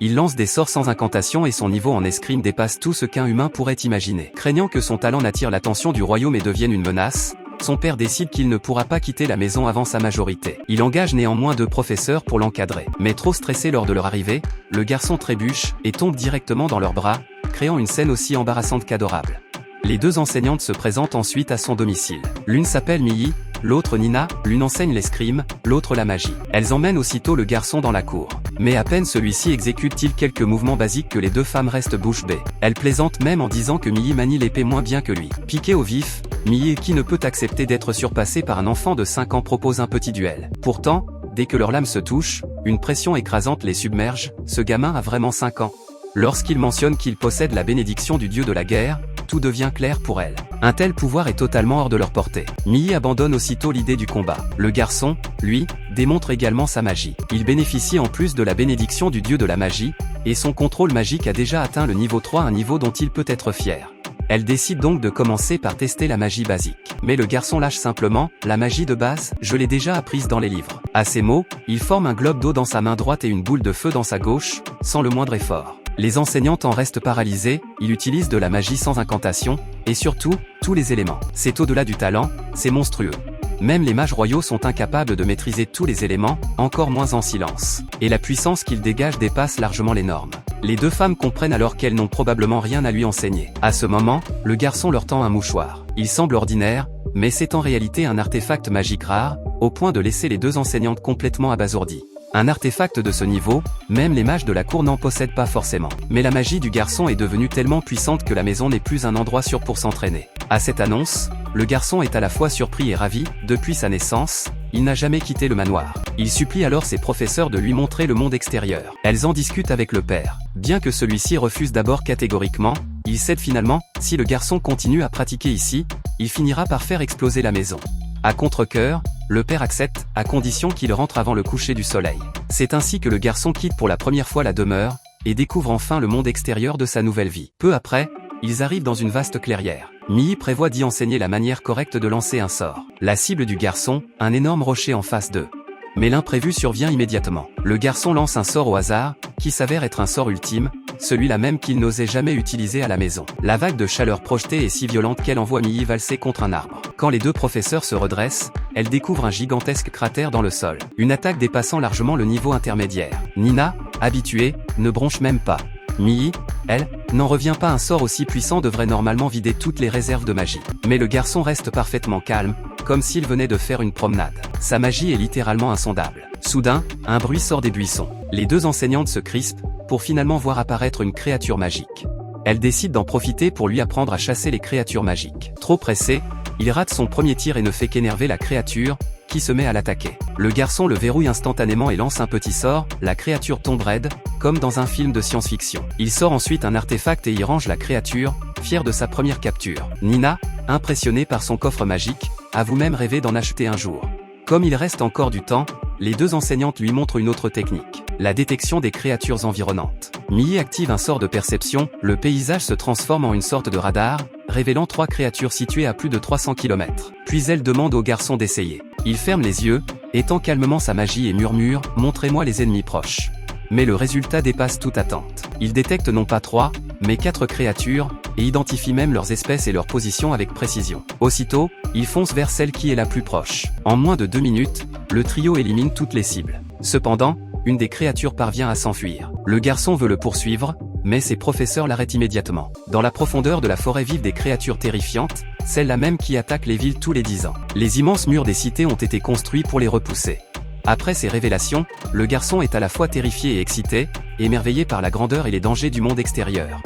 Il lance des sorts sans incantation et son niveau en escrime dépasse tout ce qu'un humain pourrait imaginer. Craignant que son talent n'attire l'attention du royaume et devienne une menace, son père décide qu'il ne pourra pas quitter la maison avant sa majorité. Il engage néanmoins 2 professeurs pour l'encadrer. Mais trop stressé lors de leur arrivée, le garçon trébuche et tombe directement dans leurs bras, créant une scène aussi embarrassante qu'adorable. Les 2 enseignantes se présentent ensuite à son domicile. L'une s'appelle Mii, l'autre Nina, l'une enseigne l'escrime, l'autre la magie. Elles emmènent aussitôt le garçon dans la cour. Mais à peine celui-ci exécute-t-il quelques mouvements basiques que les 2 femmes restent bouche bée. Elle plaisante même en disant que Mii manie l'épée moins bien que lui. Piqué au vif, Mii, qui ne peut accepter d'être surpassé par un enfant de 5 ans, propose un petit duel. Pourtant, dès que leurs lames se touchent, une pression écrasante les submerge. Ce gamin a vraiment 5 ans. Lorsqu'il mentionne qu'il possède la bénédiction du dieu de la guerre, tout devient clair pour elle. Un tel pouvoir est totalement hors de leur portée. Mii abandonne aussitôt l'idée du combat. Le garçon, lui, démontre également sa magie. Il bénéficie en plus de la bénédiction du dieu de la magie, et son contrôle magique a déjà atteint le niveau 3, un niveau dont il peut être fier. Elle décide donc de commencer par tester la magie basique. Mais le garçon lâche simplement, la magie de base, je l'ai déjà apprise dans les livres. À ces mots, il forme un globe d'eau dans sa main droite et une boule de feu dans sa gauche, sans le moindre effort. Les enseignantes en restent paralysées, il utilise de la magie sans incantation, et surtout, tous les éléments. C'est au-delà du talent, c'est monstrueux. Même les mages royaux sont incapables de maîtriser tous les éléments, encore moins en silence. Et la puissance qu'il dégage dépasse largement les normes. Les 2 femmes comprennent alors qu'elles n'ont probablement rien à lui enseigner. À ce moment, le garçon leur tend un mouchoir. Il semble ordinaire, mais c'est en réalité un artefact magique rare, au point de laisser les 2 enseignantes complètement abasourdies. Un artefact de ce niveau, même les mages de la cour n'en possèdent pas forcément. Mais la magie du garçon est devenue tellement puissante que la maison n'est plus un endroit sûr pour s'entraîner. À cette annonce, le garçon est à la fois surpris et ravi. Depuis sa naissance, il n'a jamais quitté le manoir. Il supplie alors ses professeurs de lui montrer le monde extérieur. Elles en discutent avec le père. Bien que celui-ci refuse d'abord catégoriquement, il cède finalement. Si le garçon continue à pratiquer ici, il finira par faire exploser la maison. À contre-cœur, le père accepte, à condition qu'il rentre avant le coucher du soleil. C'est ainsi que le garçon quitte pour la première fois la demeure, et découvre enfin le monde extérieur de sa nouvelle vie. Peu après, ils arrivent dans une vaste clairière. Mii prévoit d'y enseigner la manière correcte de lancer un sort. La cible du garçon, un énorme rocher en face d'eux. Mais l'imprévu survient immédiatement. Le garçon lance un sort au hasard, qui s'avère être un sort ultime, celui-là même qu'il n'osait jamais utiliser à la maison. La vague de chaleur projetée est si violente qu'elle envoie Mii valser contre un arbre. Quand les 2 professeurs se redressent, elle découvre un gigantesque cratère dans le sol. Une attaque dépassant largement le niveau intermédiaire. Nina, habituée, ne bronche même pas. Mii, elle, n'en revient pas. Un sort aussi puissant devrait normalement vider toutes les réserves de magie. Mais le garçon reste parfaitement calme, comme s'il venait de faire une promenade. Sa magie est littéralement insondable. Soudain, un bruit sort des buissons. Les 2 enseignantes se crispent, pour finalement voir apparaître une créature magique. Elle décide d'en profiter pour lui apprendre à chasser les créatures magiques. Trop pressé, il rate son premier tir et ne fait qu'énerver la créature, qui se met à l'attaquer. Le garçon le verrouille instantanément et lance un petit sort, la créature tombe raide, comme dans un film de science-fiction. Il sort ensuite un artefact et y range la créature, fier de sa première capture. Nina, impressionnée par son coffre magique, avoue même rêver d'en acheter un jour. Comme il reste encore du temps, les 2 enseignantes lui montrent une autre technique, la détection des créatures environnantes. Mii active un sort de perception, le paysage se transforme en une sorte de radar, révélant 3 créatures situées à plus de 300 km. Puis elle demande au garçon d'essayer. Il ferme les yeux, étend calmement sa magie et murmure « Montrez-moi les ennemis proches ». Mais le résultat dépasse toute attente. Il détecte non pas 3, mais 4 créatures, et identifie même leurs espèces et leur position avec précision. Aussitôt, il fonce vers celle qui est la plus proche. En moins de 2 minutes, le trio élimine toutes les cibles. Cependant, une des créatures parvient à s'enfuir. Le garçon veut le poursuivre, mais ses professeurs l'arrêtent immédiatement. Dans la profondeur de la forêt vivent des créatures terrifiantes, celles-là même qui attaquent les villes tous les 10 ans. Les immenses murs des cités ont été construits pour les repousser. Après ces révélations, le garçon est à la fois terrifié et excité, émerveillé par la grandeur et les dangers du monde extérieur.